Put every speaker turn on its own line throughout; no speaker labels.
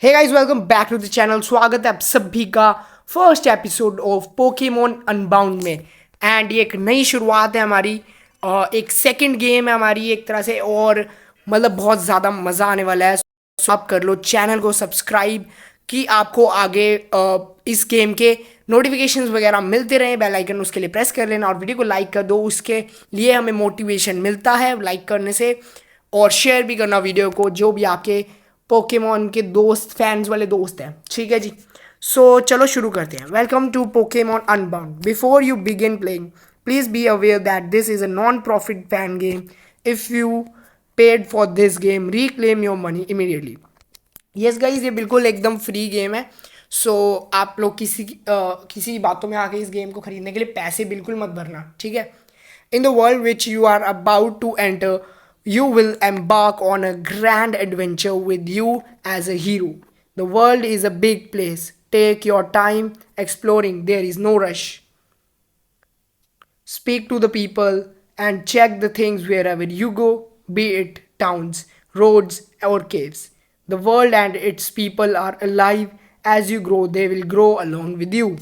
Hey guys, welcome back to the channel. स्वागत है आप सभी का first episode of Pokemon Unbound में। एंड ये एक नई शुरुआत है हमारी। एक सेकंड गेम है हमारी एक तरह से, और मतलब बहुत ज़्यादा मज़ा आने वाला है। सो आप कर लो चैनल को सब्सक्राइब कि आपको आगे इस गेम के नोटिफिकेशंस वगैरह मिलते रहे। बेल आइकन उसके लिए प्रेस कर लेना और वीडियो को लाइक कर दो, उसके लिए हमें मोटिवेशन मिलता है लाइक करने से। और शेयर भी करना वीडियो को जो भी आपके पोकेमॉन के दोस्त फैंस वाले दोस्त हैं, ठीक है जी। सो चलो शुरू करते हैं। Welcome to Pokemon Unbound. Before you begin playing, please be aware that this is a non profit fan game. If you paid for this game, reclaim your money immediately. Yes guys, ये बिल्कुल एकदम free game है। सो आप लोग किसी बातों में आके इस गेम को खरीदने के लिए पैसे बिल्कुल मत भरना, ठीक है। In the world which you are about to enter, you will embark on a grand adventure with you as a hero. The world is a big place. Take your time exploring. There is no rush. Speak to the people and check the things wherever you go, be it towns, roads, or caves. The world and its people are alive. As you grow, they will grow along with you.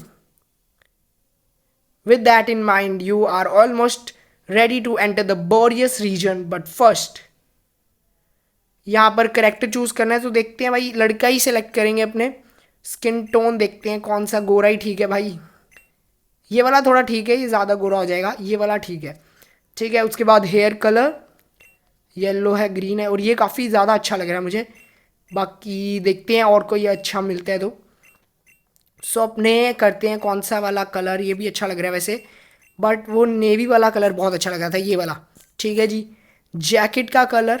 With that in mind, you are almost ready to enter the Boreas region, but first, यहाँ पर character choose करना है। तो देखते हैं भाई, लड़का ही select करेंगे। अपने स्किन टोन देखते हैं कौन सा। गोरा ही ठीक है भाई, ये वाला थोड़ा ठीक है, ये ज़्यादा गोरा हो जाएगा। ये वाला ठीक है, ठीक है। उसके बाद हेयर कलर येलो है, ग्रीन है, और ये काफ़ी ज़्यादा अच्छा लग रहा है मुझे। बाकी देखते हैं और कोई अच्छा मिलता है तो। सो अपने करते हैं कौन सा वाला कलर। ये भी अच्छा लग रहा है वैसे, बट वो नेवी वाला कलर बहुत अच्छा लग रहा था, ये वाला। ठीक है जी। जैकेट का कलर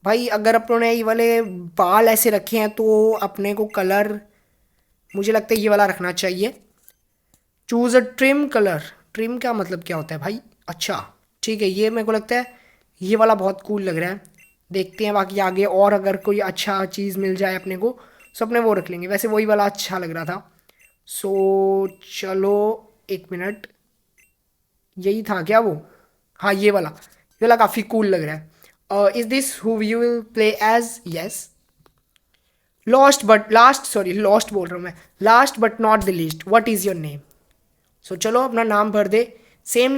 भाई, अगर अपनों ने ये वाले बाल ऐसे रखे हैं तो अपने को कलर मुझे लगता है ये वाला रखना चाहिए। चूज़ अ ट्रिम कलर। ट्रिम का मतलब क्या होता है भाई? अच्छा ठीक है, ये मेरे को लगता है ये वाला बहुत कूल लग रहा है। देखते हैं बाकी आगे, और अगर कोई अच्छा चीज़ मिल जाए अपने को तो अपने वो रख लेंगे। वैसे वही वाला अच्छा लग रहा था। सो चलो एक मिनट, यही था क्या वो? हाँ, ये वाला काफ़ी कूल लग रहा है। Is this who you will play as? Yes. Lost बोल रहा हूँ मैं। Last but not the least, what is your name? So चलो अपना नाम भर दे। सेम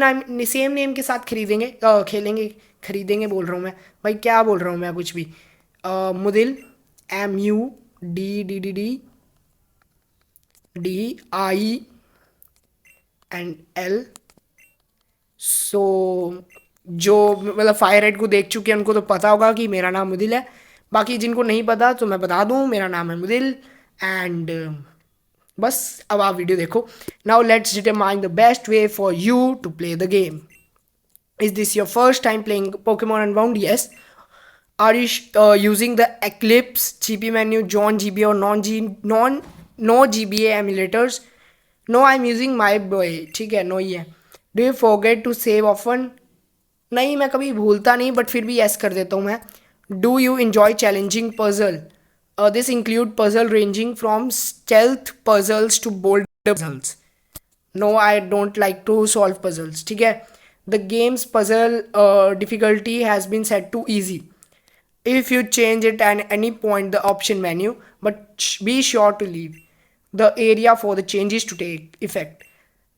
नेम के साथ खरीदेंगे, खेलेंगे। खरीदेंगे बोल रहा हूँ मैं भाई, क्या बोल रहा हूँ मैं कुछ भी। मुदिल, MUDDDDINL। सो जो मतलब फायर रेड को देख चुके हैं उनको तो पता होगा कि मेरा नाम मुदिल है। बाकी जिनको नहीं पता तो मैं बता दूँ, मेरा नाम है मुदिल। एंड बस अब आप वीडियो देखो। Now let's determine the best way for you to play the game. Is this your first time playing Pokemon Unbound? Yes. Are you using the eclipse GP menu, John GBA और non no GBA emulators? No, I am using my boy. ठीक है, no ही है। Do you forget to save often? नहीं, मैं कभी भूलता नहीं, बट फिर भी यस कर देता हूँ मैं। Do you enjoy challenging puzzle? This include puzzle ranging from stealth puzzles to bold puzzles. No, I don't like to solve puzzles. ठीक है। The game's puzzle difficulty has been set to easy. If you change it at any point the option menu, but be sure to leave the area for the changes to take effect.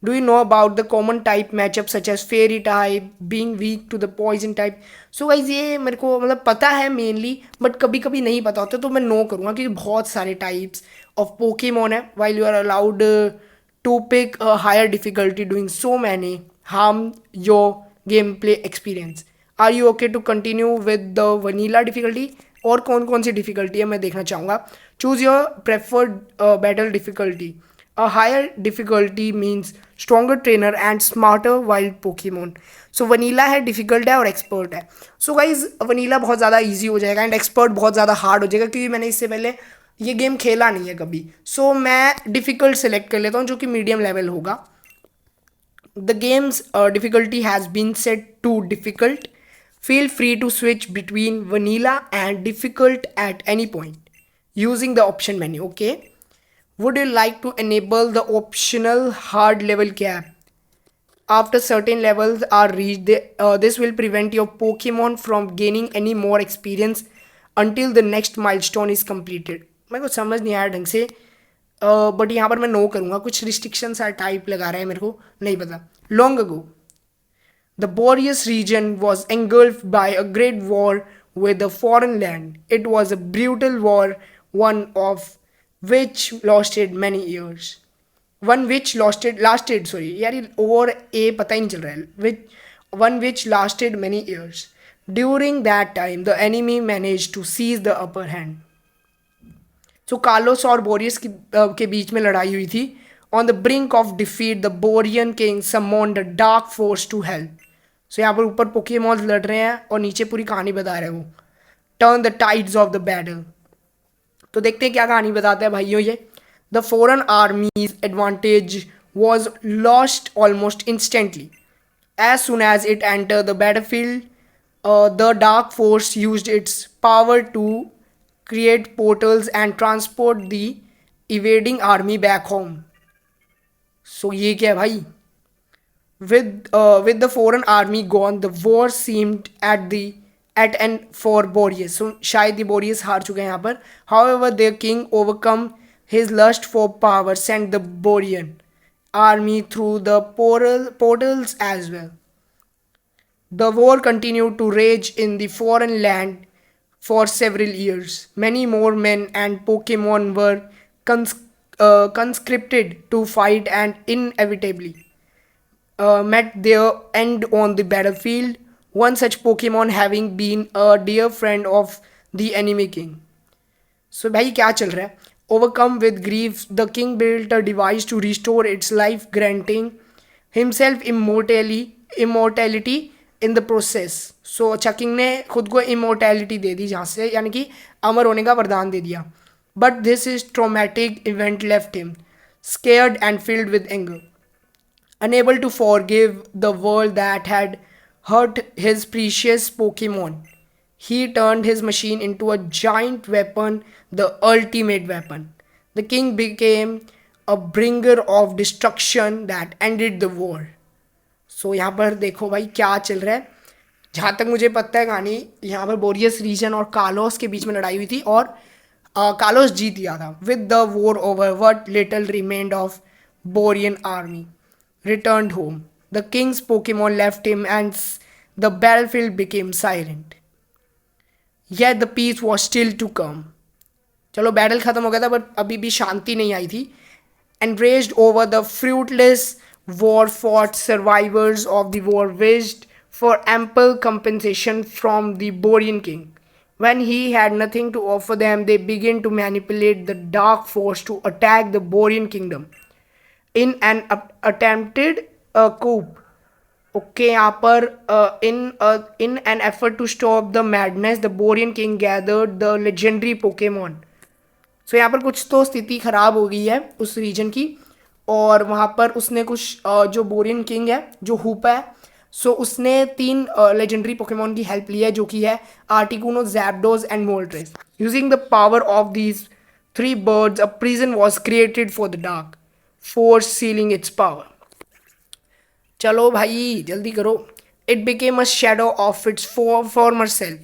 Do you know about the common type matchup such as fairy type being weak to the poison type? So guys, ये मेरे को मतलब पता है mainly, but कभी कभी नहीं पता होता, तो मैं नो करूँगा क्योंकि बहुत सारे टाइप्स ऑफ पोकेमोन है। while you are allowed to pick a higher difficulty, doing so many harm your gameplay experience. Are you okay to continue with the vanilla difficulty? और कौन कौन सी डिफिकल्टी है मैं देखना चाहूँगा। Choose your preferred battle difficulty. A higher difficulty means stronger trainer and smarter wild Pokemon. So vanilla है, difficult है और एक्सपर्ट है। सो गाइज, वनीला बहुत ज़्यादा ईजी हो जाएगा एंड एक्सपर्ट बहुत ज़्यादा हार्ड हो जाएगा, क्योंकि मैंने इससे पहले ये गेम खेला नहीं है कभी। सो मैं डिफ़िकल्ट सेलेक्ट कर लेता हूँ जो कि मीडियम लेवल होगा। The game's difficulty has been set to difficult. Feel free to switch between vanilla and difficult at any point using the option menu. Okay. Would you like to enable the optional hard level cap? After certain levels are reached, this will prevent your Pokemon from gaining any more experience until the next milestone is completed. मेरे को समझ नहीं आया ढंग से, but यहाँ पर मैं नो करूँगा, कुछ रिस्ट्रिक्शंस आर टाइप लगा रहा है, मेरे को नहीं पता. Long ago the Boreas region was engulfed by a great war with a foreign land. It was a brutal war, one of which lasted many years. One which lasted sorry यार ये और ए पता ही नहीं चल रहा है. Which lasted many years. During that time, the enemy managed to seize the upper hand. So Carlos और बोरियस के बीच में लड़ाई हुई थी. On the brink of defeat, the Borean king summoned a dark force to help. So यहाँ पर ऊपर Pokémons लड़ रहे हैं और नीचे पूरी कहानी बता रहे हैं वो. Turn the tides of the battle. तो देखते हैं क्या कहानी बताते हैं भाइयों ये. The foreign army's advantage was lost almost instantly. As soon as it entered the battlefield, the dark force used its power to create portals and transport the evading army back home. So ये क्या है भाई. With the foreign army gone, the war seemed at end for Boreas. So शायद ये Boreas हार चुके हैं यहाँ पर. However, their king overcome his lust for power, sent the Borean army through the portals as well. The war continued to rage in the foreign land for several years. Many more men and Pokemon were conscripted to fight and inevitably met their end on the battlefield, one such Pokemon having been a dear friend of the enemy king. So भाई क्या चल रहा है. Overcome with grief, the king built a device to restore its life, granting himself immortality in the process. So अच्छा king ने खुद को immortality दे दी जहाँ से, यानी कि अमर होने का वरदान दे दिया. But this is traumatic event left him scared and filled with anger. Unable to forgive the world that had hurt his precious Pokemon, he turned his machine into a giant weapon, the ultimate weapon. The king became a bringer of destruction that ended the war. So यहाँ पर देखो भाई क्या चल रहा है. जहाँ तक मुझे पता है कहानी, यहाँ पर बोरियस रीजन और कार्लोस के बीच में लड़ाई हुई थी और कार्लोस जीत गया था. With the war over, what little remained of Borean army returned home. The king's Pokemon left him and the battlefield became silent. Yet the peace was still to come. चलो battle खत्म हो गया था but अभी भी शांति नहीं आई थी. Enraged over the fruitless war fought, survivors of the war wished for ample compensation from the Borean king. When he had nothing to offer them, they began to manipulate the dark force to attack the Borean kingdom. In an attempted coup. Okay, यहाँ पर in an effort to stop the madness, the Borean king gathered the legendary Pokemon. So यहाँ पर कुछ तो स्थिति खराब हो गई है उस रीजन की और वहाँ पर उसने कुछ जो बोरियन किंग है जो हुपा है, सो उसने 3 लेजेंडरी पोकेमॉन की हेल्प ली है जो कि है Articuno, Zapdos and Moltres. Using the power of these 3 birds, a prison was created for the dark force, sealing its power. चलो भाई जल्दी करो. It became a shadow of its former self.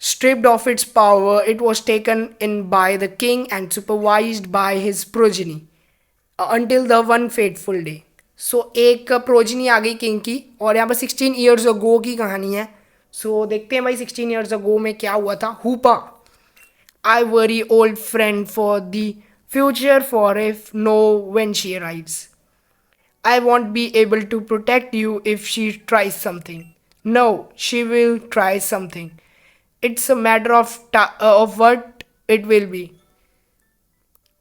Stripped of its power, it was taken in by the king and supervised by his progeny until the one fateful day. So एक progeny आ गई king की और यहाँ पर 16 years ago की कहानी है. So देखते हैं भाई 16 years ago में क्या हुआ था. हुपा, I worry old friend for the future, for if know when she arrives. I won't be able to protect you if she tries something. No, she will try something. It's a matter of what it will be.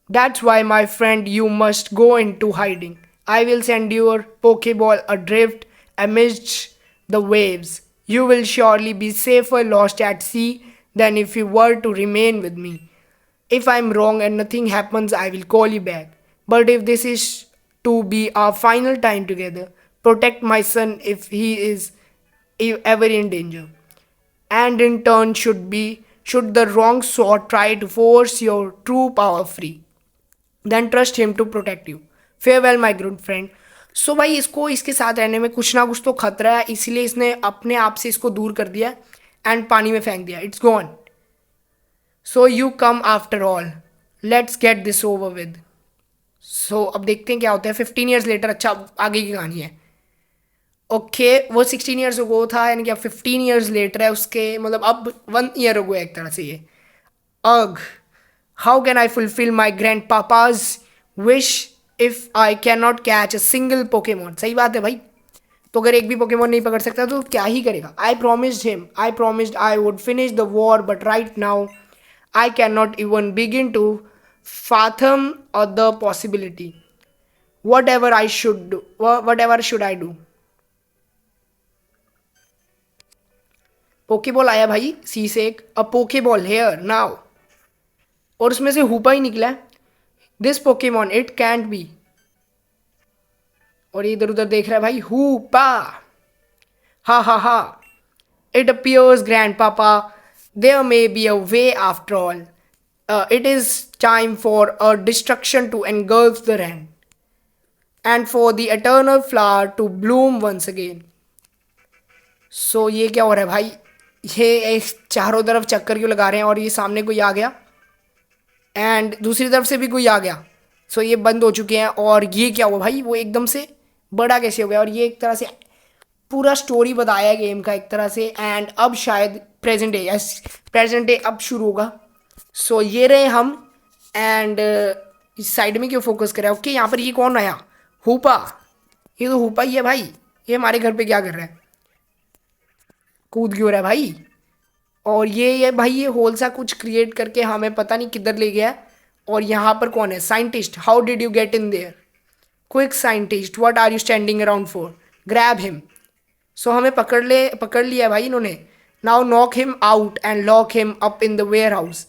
That's why, my friend, you must go into hiding. I will send your Pokeball adrift amidst the waves. You will surely be safer lost at sea than if you were to remain with me. If I'm wrong and nothing happens, I will call you back. But if this is to be our final time together, protect my son if he is ever in danger. And in turn, should the wrong sort try to force your true power free, then trust him to protect you. Farewell, my good friend. So भाई इसको इसके साथ रहने में कुछ ना कुछ तो खतरा है, इसलिए इसने अपने आप से इसको दूर कर दिया. एंड पानी में फेंक दिया, it's gone. So you come after all, let's get this over with. So अब देखते हैं क्या होता है 15 ईयर्स लेटर. अच्छा, आगे की कहानी है. ओके वो 16 ईयर्स अगो था, यानी कि अब 15 ईयर्स लेटर है उसके, मतलब अब 1 ईयर अगो है एक तरह से ये. अग, how can I fulfil my grand papa's wish if I can not catch a single Pokemon. सही बात है भाई, तो अगर एक भी पोकेमोन नहीं पकड़ सकता तो क्या ही करेगा. I promised I would finish the war, but right now I can not even begin to fathom the possibility. Whatever should I do? Pokeball आया भाई सी से एक, अ पोकेबॉल हेयर नाउ, और उसमें से हुपा ही निकला है. This Pokemon it cantt B, और इधर उधर देख रहा है भाई. हुपा, हा हा हा, it appears grandpapa, there may be a way after all. It is time for a destruction to engulf the land and for the eternal flower to bloom once again. So ये क्या हो रहा है भाई, ये चारों तरफ चक्कर क्यों लगा रहे हैं, और ये सामने कोई आ गया एंड दूसरी तरफ से भी कोई आ गया. सो ये बंद हो चुके हैं. और ये क्या हुआ भाई, वो एकदम से बड़ा कैसे हो गया. और ये एक तरह से पूरा स्टोरी बताया है गेम का एक तरह से. एंड अब शायद present day, yes present day अब शुरू होगा. सो ये रहे हम. एंड इस साइड में क्यों फोकस करें. ओके यहाँ पर ये कौन आया, हुपा. ये तो हुपा ही है भाई, ये हमारे घर पे क्या कर रहा है, कूद क्यों रहा है भाई. और ये भाई ये होल सा कुछ क्रिएट करके हमें पता नहीं किधर ले गया है. और यहाँ पर कौन है, scientist. How did you get in there, quick scientist, what are you standing around for, grab him. So हमें पकड़ लिया भाई इन्होंने. Now knock him out and lock him up in the warehouse.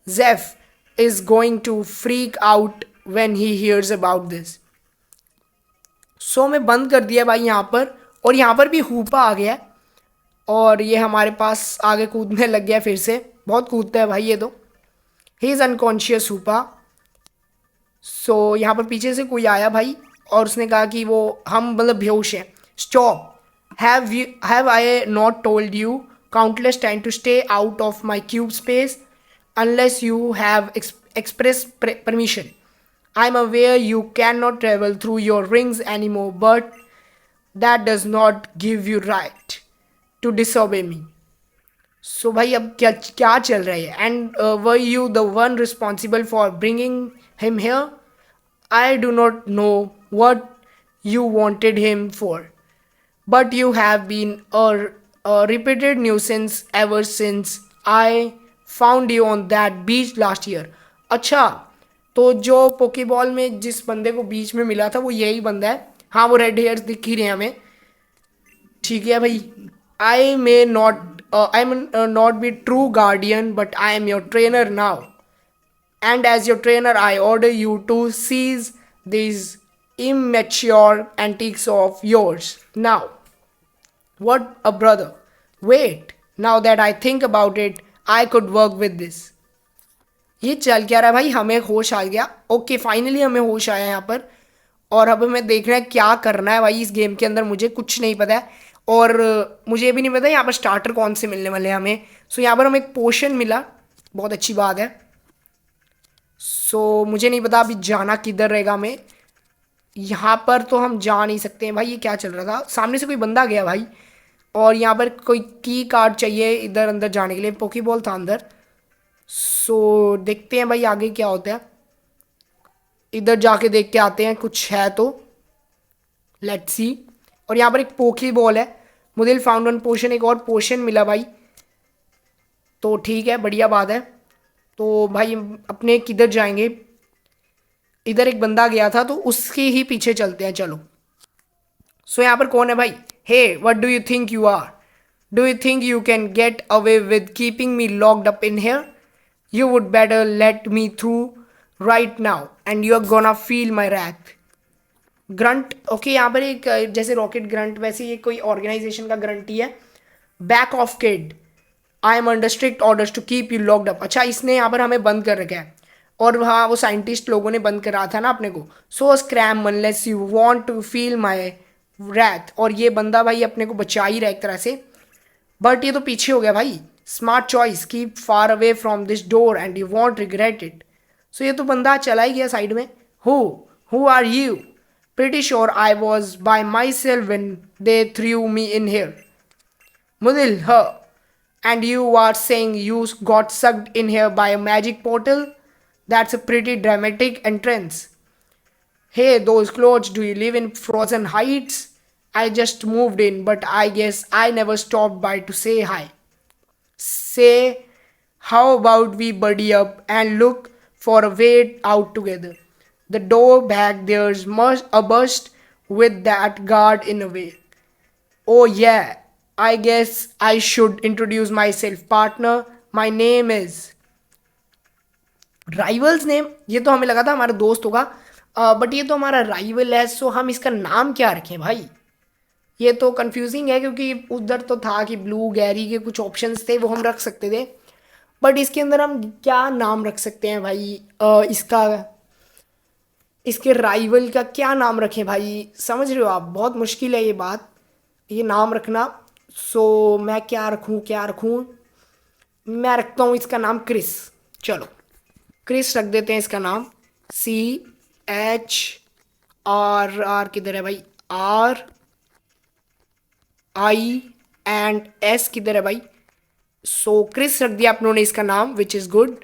Jeff is going to freak out when he hears about this. So मैं बंद कर दिया भाई यहाँ पर. और यहाँ पर भी हुपा आ गया और ये हमारे पास आगे कूदने लग गया फिर से. बहुत कूदता है भाई ये तो. He is unconscious हुपा. सो यहाँ पर पीछे से कोई आया भाई और उसने कहा कि वो हम मतलब बेहोश हैं. Stop, have I not told you countless time to stay out of my cube space unless you have express permission. I am aware you cannot travel through your rings anymore, but that does not give you right to disobey me. So भाई अब क्या क्या चल रहा है. And were you the one responsible for bringing him here? I do not know what you wanted him for, but you have been a repeated nuisance ever since I found you on that beach last year. अच्छा, तो जो Poké Ball में जिस बंदे को बीच में मिला था वो यही बंदा है. हाँ वो रेड हेयर्स दिख ही रहे हैं हमें. ठीक है भाई. I am not be true guardian but I am your trainer now, and as your trainer I order you to cease this immature antics of yours now. What a brother. Wait, now that I think about it, I could work with this. ये चल क्या रहा है भाई, हमें होश आ गया. Okay finally हमें होश आया यहाँ पर. और अब हमें देखना है क्या करना है भाई इस गेम के अंदर. मुझे कुछ नहीं पता है और मुझे ये भी नहीं पता यहाँ पर स्टार्टर कौन से मिलने वाले हैं हमें. सो यहाँ पर हमें एक पोशन मिला, बहुत अच्छी बात है. सो मुझे नहीं पता अभी जाना किधर रहेगा हमें. यहाँ पर तो हम जा नहीं सकते हैं भाई. ये क्या चल रहा था, सामने से कोई बंदा गया भाई. और यहाँ पर कोई की कार्ड चाहिए इधर अंदर जाने के लिए. पोकेबॉल था अंदर. सो देखते हैं भाई आगे क्या होता है. इधर जाके देख के आते हैं कुछ है तो. Let's see. और यहाँ पर एक पोकी बॉल है. मुदिल फाउंड वन पोशन, एक और पोशन मिला भाई. तो ठीक है, बढ़िया बात है. तो भाई अपने किधर जाएंगे, इधर एक बंदा गया था तो उसके ही पीछे चलते हैं. चलो. सो यहाँ पर कौन है भाई. Hey what do you think you are, do you think you can get away with keeping me locked up in here. You would better let me through right now and you're gonna feel my wrath. Grunt. Okay यहाँ पर एक जैसे rocket grunt वैसे ये कोई organisation का grunt ही है. Back off kid, I am under strict orders to keep you locked up. अच्छा इसने यहाँ पर हमें बंद कर रखा है. और हाँ वो साइंटिस्ट लोगों ने बंद करा था ना अपने को. So scram unless you want to feel my wrath. और ये बंदा भाई अपने को बचा ही रहा एक तरह से. बट ये तो पीछे हो गया भाई। Smart choice, keep far away from this door and you won't regret it. So ये तो बंदा चला ही गया साइड में। Who are you? Pretty sure I was by myself when they threw me in here. मुदिल, her. And you are saying you got sucked in here by a magic portal? That's a pretty dramatic entrance. Hey, those clothes, do you live in frozen heights? I just moved in, but I guess I never stopped by to say hi. Say, how about we buddy up and look for a way out together? The door back there's a bust with that guard in a way. Oh, yeah, I guess I should introduce myself, partner. My name is. Rivals name, ये तो हमें लगा था हमारा दोस्त होगा, but ये तो हमारा राइवल है। सो हम इसका नाम क्या रखें भाई? ये तो कंफ्यूजिंग है, क्योंकि उधर तो था कि ब्लू गैरी के कुछ ऑप्शंस थे वो हम रख सकते थे, बट इसके अंदर हम क्या नाम रख सकते हैं भाई? इसका, इसके राइवल का क्या नाम रखें भाई? समझ रहे हो आप, बहुत मुश्किल है ये बात, ये नाम रखना। सो मैं क्या रखूं, क्या रखूं? मैं रखता हूँ इसका नाम क्रिस। चलो क्रिस रख देते हैं इसका नाम। CHRR किधर है भाई? RIS किधर है भाई? सो क्रिस रख दिया अपनों ने इसका नाम, which is good.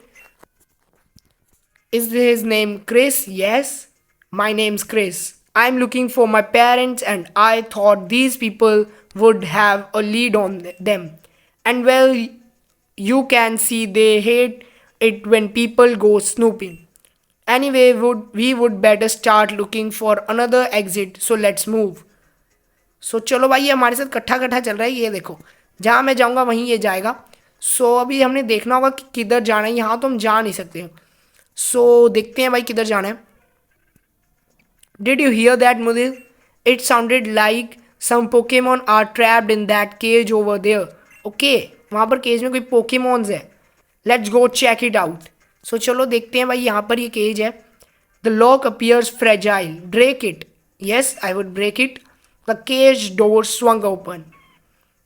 Is his name Chris? Yes, my name's Chris. I'm looking for my parents and I thought these people would have a lead on them. And well, you can see they hate it when people go snooping. Anyway, we would better start looking for another exit, so let's move. सो चलो भाई, ये हमारे साथ कट्ठा कट्ठा चल रहा है, ये देखो जहाँ मैं जाऊँगा वहीं ये जाएगा। सो अभी हमने देखना होगा कि किधर जाना है, यहाँ तो हम जा नहीं सकते। सो देखते हैं भाई किधर जाना है। Did you hear that muddle? It sounded like some Pokemon are trapped in that cage over there. Okay, वहाँ पर केज में कोई पोकेमॉन्स है। Let's go check it out. So चलो देखते हैं भाई, यहाँ पर ये केज है। The lock appears fragile, break it. Yes, I would break it. The cage door swung open.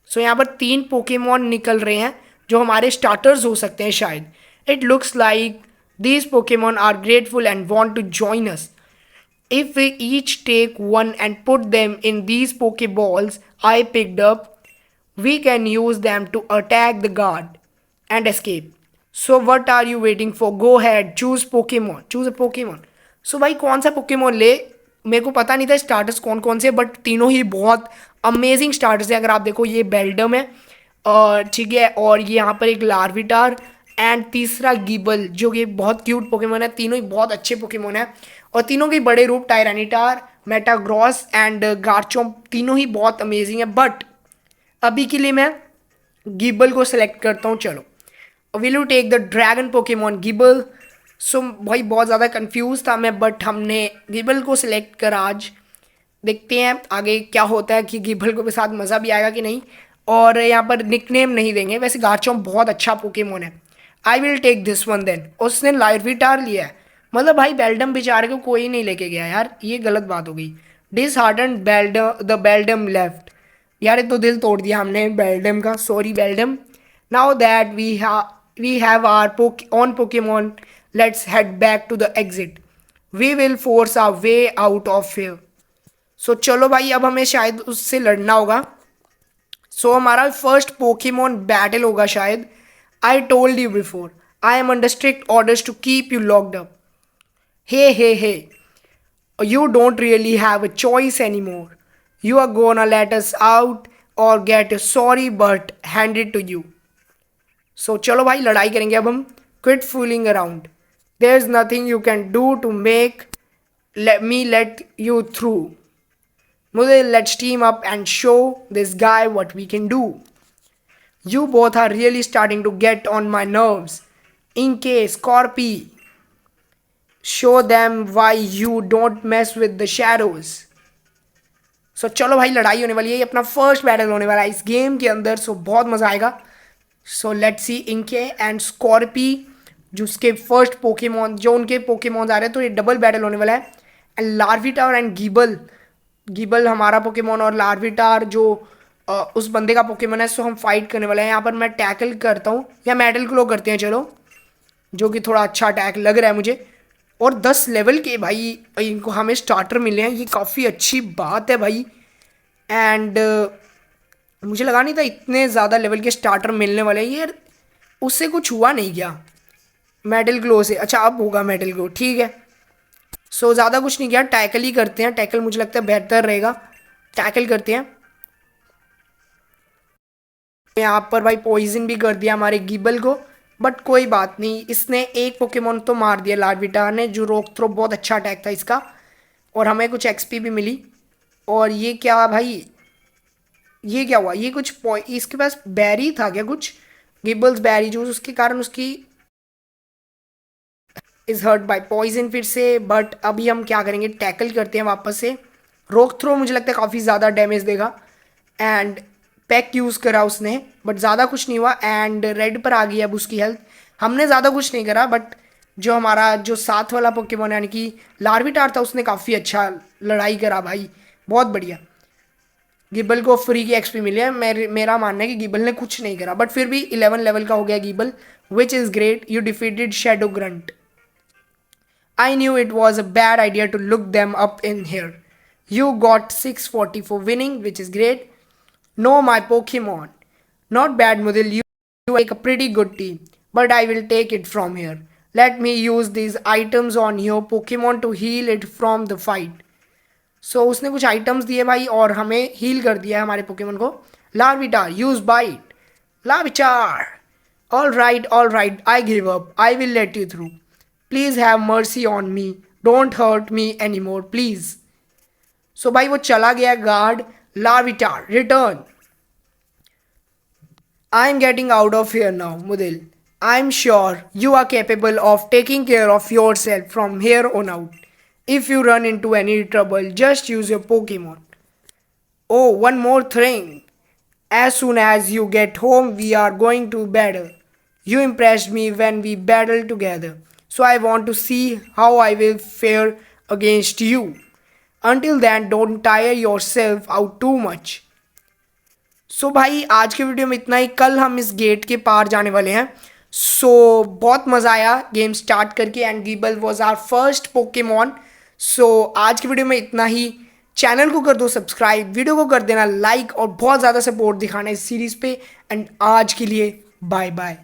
So यहाँ पर 3 पोकेमॉन निकल रहे हैं जो हमारे स्टार्टर्स हो सकते हैं शायद। It looks like these Pokemon are grateful and want to join us. If we each take one and put them in these Pokeballs I picked up, we can use them to attack the guard and escape. So what are you waiting for? Go ahead, choose Pokemon. Choose a Pokemon. So भाई कौन सा Pokemon ले? मेरे को पता नहीं था starters कौन कौन से, बट तीनों ही बहुत अमेजिंग स्टार्टर्स है। अगर आप देखो, ये बेल्डम है, ठीक है, और ये यहाँ पर एक लार्विटार एंड तीसरा गिबल, जो कि बहुत क्यूट पोकेमोन है। तीनों ही बहुत अच्छे पोकेमोन है, और तीनों के बड़े रूप टायरानिटार, मेटाग्रॉस एंड गार्चोम्प, तीनों ही बहुत अमेजिंग है। बट अभी के लिए मैं गिबल को सिलेक्ट करता हूँ। चलो, will you take the dragon Pokemon Gible? So भाई बहुत ज़्यादा कंफ्यूज था मैं, बट हमने गिबल को सिलेक्ट करा आज। देखते हैं आगे क्या होता है, कि गिबल को भी साथ मज़ा भी आएगा कि नहीं। और यहाँ पर निकनेम नहीं देंगे, वैसे गार्चोम्प बहुत अच्छा पोकेमोन है। I will take this one then. उसने लार्विटार लिया है, मतलब भाई बेल्डम बेचारे को कोई नहीं लेके गया यार, ये गलत बात हो गई। This harden the Beldum left. यार ये तो दिल तोड़ दिया हमने बेल्डम का, sorry Beldum. Now that we have our own Pokemon, let's head back to the exit. We will force our way out of here. So चलो भाई, अब हमें शायद उससे लड़ना होगा। सो हमारा फर्स्ट पोकेमॉन बैटल होगा शायद। I told you before, I am under strict orders to keep you locked up. Hey, you don't really have a choice anymore. You are gonna let us out or get a sorry but handed to you. So चलो भाई लड़ाई करेंगे अब हम। Quit fooling around. There's nothing you can do to make me let you through. Mudil, let's team up and show this guy what we can do. You both are really starting to get on my nerves. Inke, Scorpy, show them why you don't mess with the shadows. So चलो भाई लड़ाई होने वाली है, ये अपना first battle होने वाला है इस गेम के अंदर। सो बहुत मज़ा आएगा। सो लेट्स सी इंके एंड स्कॉर्पी, जो उसके फर्स्ट पोकेमॉन, जो उनके पोकेमॉन्स आ रहे हैं, तो ये डबल बैटल होने वाला है। एंड लार्विटार एंड गिबल, गिबल हमारा पोकेमॉन और लार्विटार जो उस बंदे का पोकेमोन है, सो हम फाइट करने वाले हैं। यहाँ पर मैं टैकल करता हूँ या मेटल क्लो करते हैं चलो, जो कि थोड़ा अच्छा अटैक लग रहा है मुझे। और 10 लेवल के भाई इनको हमें स्टार्टर मिले हैं, ये काफ़ी अच्छी बात है भाई। एंड मुझे लगा नहीं था इतने ज़्यादा लेवल के स्टार्टर मिलने वाले हैं ये। उससे कुछ हुआ नहीं क्या मेटल ग्लो से? अच्छा अब होगा मेटल ग्लो, ठीक है। सो ज़्यादा कुछ नहीं किया, टैकल ही करते हैं। टैकल मुझे लगता है बेहतर रहेगा, टैकल करते हैं। यहाँ पर भाई पॉइजन भी कर दिया हमारे गिबल को, बट कोई बात नहीं, इसने एक पोकेमोन तो मार दिया लार्विटा ने, जो रोक थ्रो बहुत अच्छा अटैक था इसका। और हमें कुछ एक्सपी भी मिली। और ये क्या भाई, ये क्या हुआ? ये कुछ इसके पास बैरी था क्या कुछ, गिबल्स बैरी जूस, उसके कारण उसकी इज हर्ट बाय पॉइजन फिर से। बट अभी हम क्या करेंगे, टैकल करते हैं वापस से। रोक थ्रो मुझे लगता है काफ़ी ज़्यादा डैमेज देगा। एंड पैक यूज़ करा उसने, बट ज़्यादा कुछ नहीं हुआ। एंड रेड पर आ गई अब उसकी हेल्थ। हमने ज़्यादा कुछ नहीं करा, बट जो हमारा जो साथ वाला पोकेमोन यानी कि लार्विटार था, उसने काफ़ी अच्छा लड़ाई करा भाई, बहुत बढ़िया। गिबल को फ्री की एक्सपी मिली है। मेरा मानना है कि गिबल ने कुछ नहीं करा, बट फिर भी 11 लेवल का हो गया Gible, which is great. You defeated shadow grunt. I knew it was a bad idea to look them up in here. You got 640 for winning, which is great. No, my Pokemon. Not bad, Mudil. You make a pretty good team. But I will take it from here. Let me use these items on your Pokemon to heal it from the fight. So उसने कुछ items दिए भाई और हमें heal कर दिया है हमारे पोकेमोन को। Larvitar, use bite. Larvitar, all right, I give up. I will let you through. Please have mercy on me. Don't hurt me anymore, please. So भाई वो चला गया guard. लार्विटार, return. I am getting out of here now, Mudil. I am sure you are capable of taking care of yourself from here on out. If you run into any trouble, just use your Pokemon. Oh, one more thing. As soon as you get home, we are going to battle. You impressed me when we battled together, so I want to see how I will fare against you. Until then, don't tire yourself out too much. सो भाई आज के video में इतना ही। कल हम इस gate के पार जाने वाले हैं। सो बहुत मज़ा आया गेम स्टार्ट करके, and Gible was our first Pokemon. So आज की वीडियो में इतना ही। चैनल को कर दो सब्सक्राइब, वीडियो को कर देना लाइक, और बहुत ज़्यादा सपोर्ट दिखाना इस सीरीज़ पे। एंड आज के लिए बाय बाय।